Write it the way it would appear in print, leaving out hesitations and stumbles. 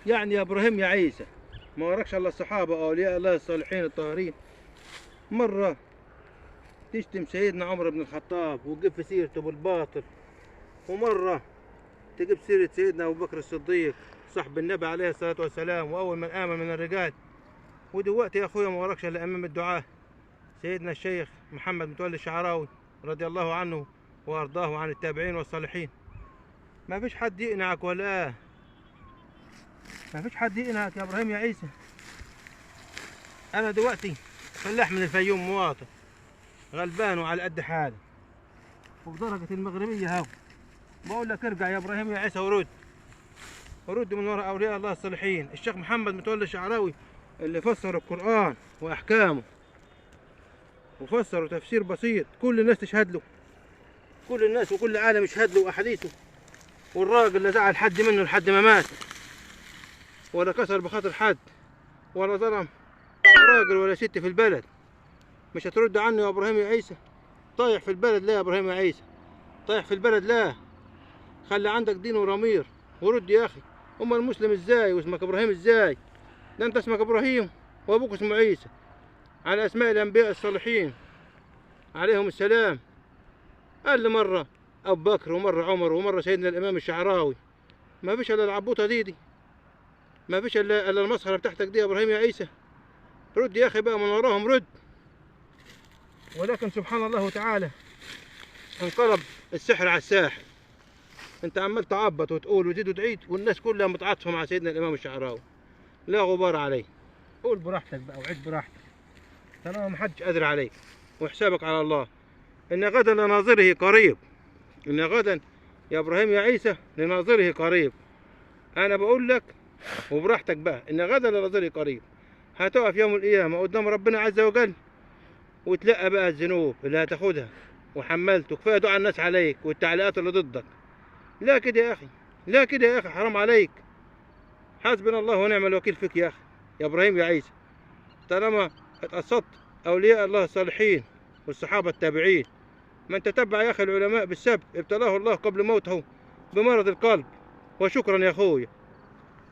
يعني يا ابراهيم يا عيسى، ما وراكش الا الصحابه واولياء الله الصالحين الطاهرين. مره تشتم سيدنا عمر بن الخطاب وتجيب في سيرته بالباطل، ومره تجيب سيره سيدنا ابو بكر الصديق صاحب النبي عليه الصلاه والسلام واول من امن من الرجال. ودلوقتي يا اخويا ما وراكش الا امام الدعاه سيدنا الشيخ محمد متولي الشعراوي رضي الله عنه وارضاه عن التابعين والصالحين. ما فيش حد يقنعك ولا ما فيش حد يقنعك يا ابراهيم يا عيسى. انا دلوقتي فلاح من الفيوم، مواطن غلبان وعلى قد حاله وبدرجة المغربية هاو. بقول لك ارجع يا ابراهيم يا عيسى ورد من وراء اولياء الله الصالحين. الشيخ محمد متولي الشعراوي اللي فسر القرآن واحكامه وفسره تفسير بسيط كل الناس تشهد له، كل الناس وكل عالم يشهد له احاديثه. والراجل لا زعل حد منه لحد ما مات، ولا كسر بخاطر حد، ولا ظلم راجل ولا ست في البلد. مش هترد عنه يا ابراهيم يا عيسى؟ طايح في البلد لا يا ابراهيم يا عيسى؟ طايح في البلد لا. خلي عندك دين وضمير ورد يا اخي. امال المسلم ازاي واسمك ابراهيم ازاي؟ ده انت اسمك ابراهيم وابوك اسمه عيسى، على اسماء الانبياء الصالحين عليهم السلام. قال لي مره ابو بكر ومره عمر ومره سيدنا الامام الشعراوي. ما فيش الا العبوطه دي. ما فيش الا المسخره بتاعتك دي يا ابراهيم يا عيسى. رد يا اخي بقى من وراهم رد. ولكن سبحان الله تعالى انقلب السحر على الساحر. انت عمال تعبط وتقول وتزيد وتعيد والناس كلها متعاطفه مع سيدنا الامام الشعراوي. لا غبار عليه. قول براحتك بقى وعيد براحتك طالما محدش قادر عليك، وحسابك على الله. ان غدا لناظره قريب. ان غدا يا ابراهيم يا عيسى لناظره قريب. انا بقول لك وبراحتك بقى ان غدا لناظره قريب. هتقف يوم القيامه قدام ربنا عز وجل وتلقى بقى الذنوب اللي هتاخدها وحملته. كفايه دعاء الناس عليك والتعليقات اللي ضدك. لا كده يا اخي، لا كده يا اخي، حرام عليك. حسبنا الله ونعم الوكيل فيك يا اخي يا ابراهيم يا عيسى. طالما اتقصدت اولياء الله الصالحين والصحابه التابعين. من تتبع يا اخي العلماء بالسبب ابتلاه الله قبل موته بمرض القلب. وشكرا يا اخويا.